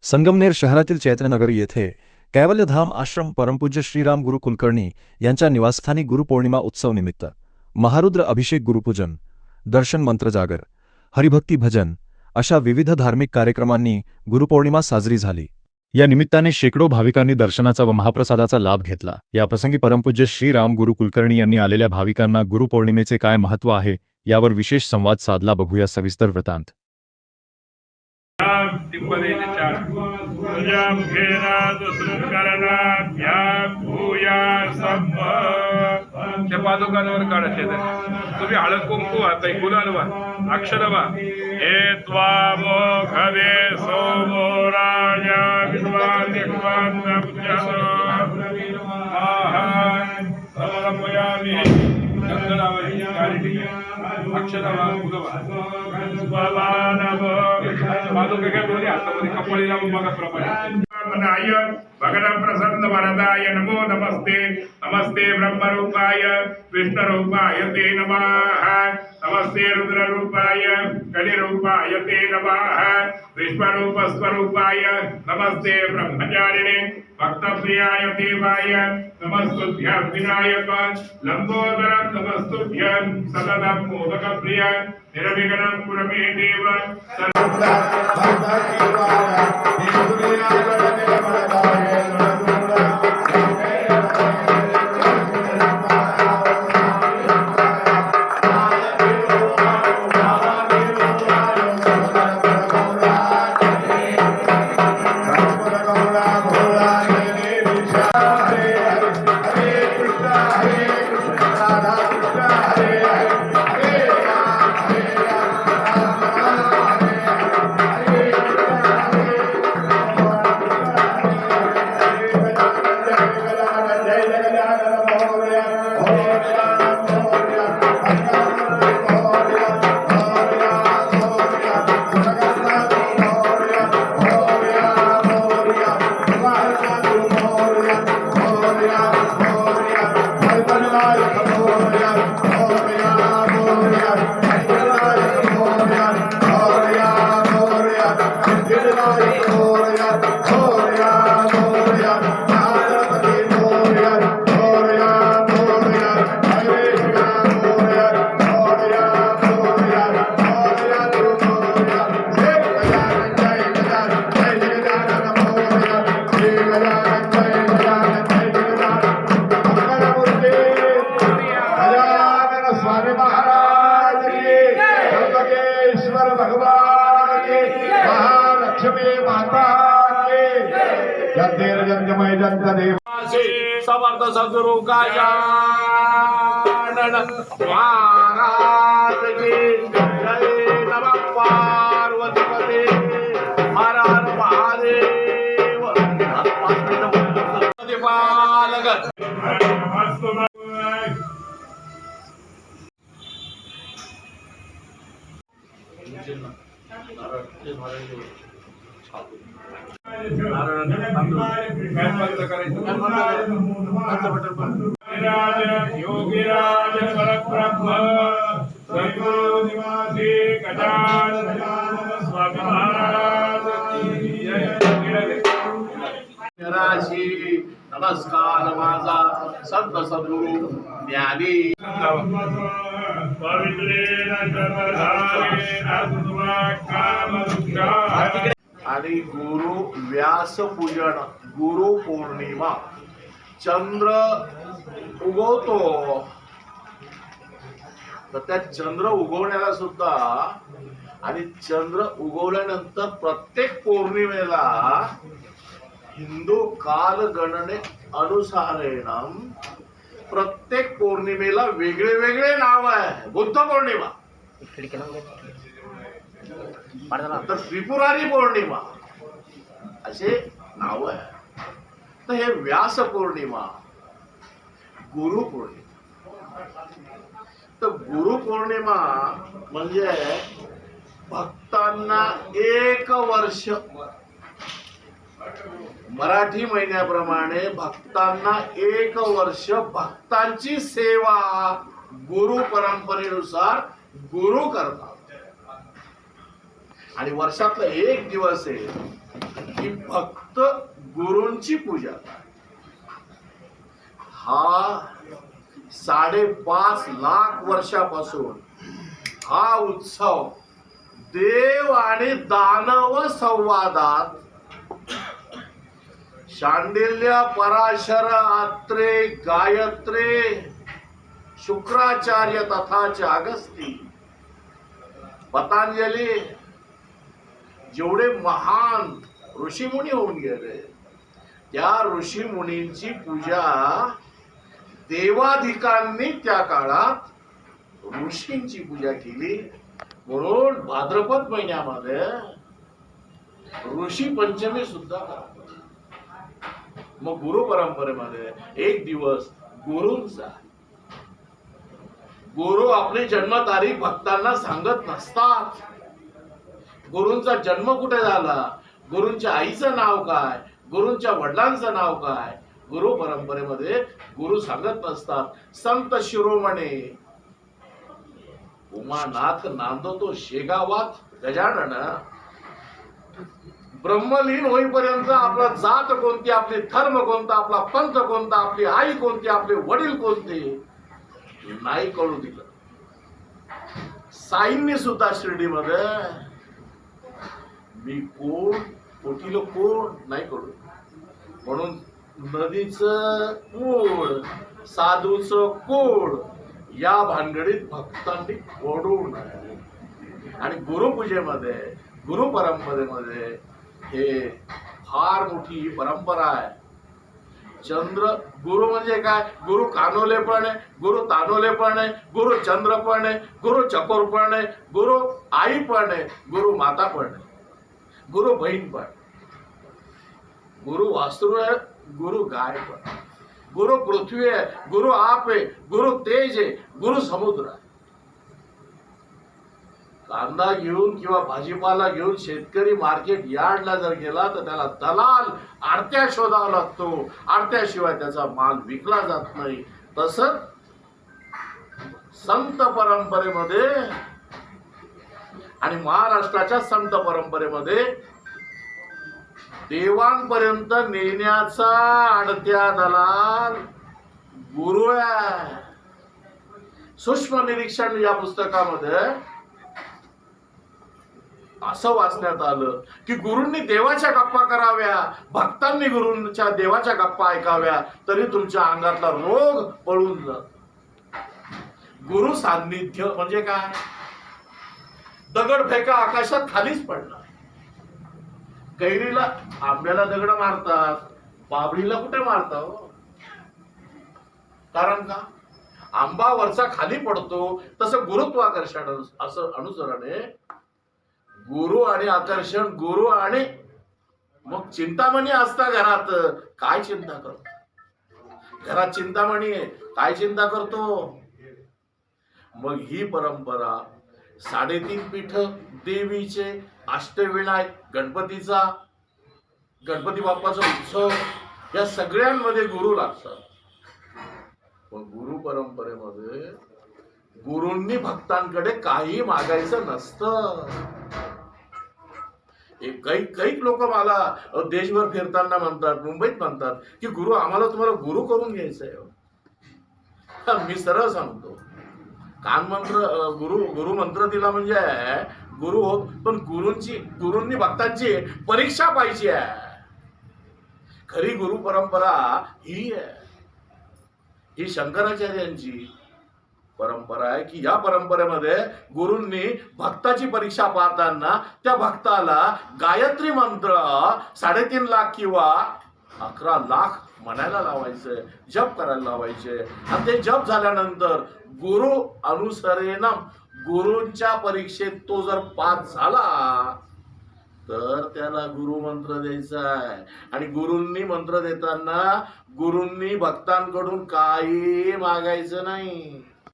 संगमनेर शहरातील चैत्यनगर येथे कैवल्यधाम आश्रम परमपूज्य श्रीराम गुरु कुलकर्णी यांच्या निवासस्थानी गुरुपौर्णिमा उत्सव निमित्त महारुद्र अभिषेक, गुरुपूजन, दर्शन, मंत्रजागर, हरिभक्ती, भजन अशा विविध धार्मिक कार्यक्रमांनी गुरुपौर्णिमा साजरी झाली। या निमित्ताने शेकडो भाविकांनी दर्शनाचा व महाप्रसादाचा लाभ घेतला। या प्रसंगी परमपूज्य श्रीराम गुरु कुलकर्णी यांनी आलेल्या भाविकांना गुरुपौर्णिमेचे काय महत्त्व आहे यावर विशेष संवाद साधला। बघूया सविस्तर वृत्तांत। त्या पादुकांवर काढायचे तुम्ही हळद कुंकू आता गुलाल वा अक्षर वा हे त्वामोघवे सोमो राजा विद्वान अक्षर पादुका दोन्ही हातामध्ये कपाळीला बघा प्रमाणे भगवान प्रसन्न वरदाय नमो नमस्ते नमस्ते ब्रह्मरूपाय विष्णुरूपाय ते नमः नमस्ते रुद्ररूपाय कलिरूपाय ते नमः विश्वरूपस्वरूपाय नमस्ते ब्रह्मचारिणे भक्तप्रियाय देवाय नमस्तुभ्यं विनायक लंबोदरं नमस्तुभ्यं सततं मोदकप्रिय निर्विघ्नं कुरु मे देव समर्थ सद्गुरु गजानन महाराज की जय। नमः पार्वती पते हर हर महादेव। योगीराज परब्रह्म सद्गुरु निवासी गजानन स्वामी महाराज की जय। नमस्कार माझा संत सद्गुरु ज्ञानी आणि गुरु व्यास पूजन, गुरु पौर्णिमा, चंद्र उगवतो तर त्या चंद्र उगवण्याला सुद्धा आणि चंद्र उगवल्यानंतर प्रत्येक पौर्णिमेला हिंदू कालगणने अनुसारेण प्रत्येक पौर्णिमेला वेगळे वेगळे नाव आहे। बुद्ध पौर्णिमा, तर त्रिपुरारी पौर्णिमा असे नाव आहे। तर हे व्यास पौर्णिमा, गुरु पौर्णिमा, तर गुरु पौर्णिमा म्हणजे भक्तांना एक वर्ष, मराठी महिन्याप्रमाणे भक्तांना एक वर्ष भक्तांची सेवा गुरु परंपरेनुसार गुरु करतात। आणि वर्षातला एक दिवस आहे की भक्त गुरूंची पूजा. हा 5.5 लाख वर्षापासून हा उत्सव देव आणि दानव संवादात शांडिल्य, पराशर, आत्रे, गायत्रे, शुक्राचार्य तथाच अगस्ती, पतंजली जेवढे महान ऋषीमुनी होऊन गेले त्या ऋषीमुनींची पूजा देवाधिकांनी त्या काळात ऋषींची पूजा केली. म्हणून भाद्रपद महिन्यामध्ये ऋषी पंचमी सुद्धा करतात. मग गुरु परंपरेमध्ये एक दिवस गुरूंचा, गुरु आपली जन्मतारीख भक्तांना सांगत नसतात. गुरूंचा जन्म कुठे झाला, गुरूंच्या आईचं नाव काय, गुरूंच्या वडिलांचं नाव काय, गुरु परंपरेमध्ये गुरु सांगत नसतात. संत शिरोमणी उमानाथ नांदतो शेगावात गजानन ब्रह्मलीन होईपर्यंत आपला जात कोणती, आपली धर्म कोणता, आपला पंथ कोणता, आपली आई कोणती, आपले वडील कोणते नाही कळू दिलं. साईंनी सुद्धा शिर्डीमध्ये मी कोण, कोटील कोण नाही कळू. म्हणून नदीचं मूळ, साधूचं कोड या भानगडीत भक्तांनी ओढू नये. आणि गुरुपूजेमध्ये, गुरु परंपरेमध्ये हे फार मोठी परंपरा आहे. चंद्र गुरु म्हणजे काय, गुरु कानोले पण आहे, गुरु तानोले पण आहे, गुरु चंद्र पण आहे, गुरु चकोर पण आहे, गुरु आई पण आहे, गुरु माता पण आहे, गुरु बहीण पण, गुरु वास्तु आहे, गुरु गाय पण, गुरु पृथ्वी आहे, गुरु आप आहे, गुरु तेज आहे, गुरु समुद्र आहे. कांदा घेऊन किंवा भाजीपाला घेऊन शेतकरी मार्केट यार्डला जर गेला तर त्याला दलाल आडत्या शोधावा लागतो. आडत्याशिवाय त्याचा माल विकला जात नाही. तसंच संत परंपरेमध्ये आणि महाराष्ट्राच्या संत परंपरेमध्ये देवांपर्यंत नेण्याचा आडत्या दलाल गुरु आहे. सूक्ष्म निरीक्षण या पुस्तकामध्ये असं वाचण्यात आलं की गुरूंनी देवाच्या गप्पा कराव्या, भक्तांनी गुरूंच्या देवाच्या गप्पा ऐकाव्या तरी तुमच्या अंगातला रोग पळून जात. गुरु सान्निध्य म्हणजे काय, दगड फेका आकाशात खालीच पडणार. कैरीला आंब्याला दगड मारतात, बाबळीला कुठे मारतात हो? कारण का, आंबा वरचा खाली पडतो तसं गुरुत्वाकर्षण असं अनुसरणे गुरु आणि आकर्षण, गुरु आणि मग चिंतामणी असता घरात, काय चिंता करतो घरात, चिंतामणी आहे काय चिंता करतो. मग ही परंपरा 3.5 पीठ देवीचे, अष्टविनायक गणपतीचा, गणपती बाप्पाचा उत्सव या सगळ्यांमध्ये गुरु लागतात. पण गुरु परंपरेमध्ये गुरूंनी भक्तांकडे काही मागायचं नसतं. काही लोक मला देशभर फिरताना म्हणतात, मुंबईत म्हणतात की गुरु आम्हाला तुम्हाला गुरु करून घ्यायचंय. मी सरळ सांगतो, कान मंत्र गुरु मंत्र दिला म्हणजे गुरु होत, पण गुरूंनी भक्तांची परीक्षा पाहिजे आहे. खरी गुरु परंपरा ही आहे, ही शंकराचार्यांची परंपरा आहे की या परंपरेमध्ये गुरूंनी भक्ताची परीक्षा पाहताना त्या भक्ताला गायत्री मंत्र 3.5 लाख किंवा 11 लाख म्हणायला लावायचे, जप करायला लावायचे. आणि ते जप झाल्यानंतर गुरु अनुसरेनम, गुरूंच्या परीक्षेत तो जर पास झाला तर त्याला गुरु मंत्र द्यायचा आहे. आणि गुरूंनी मंत्र देताना गुरूंनी भक्तांकडून काही मागायचं नाही.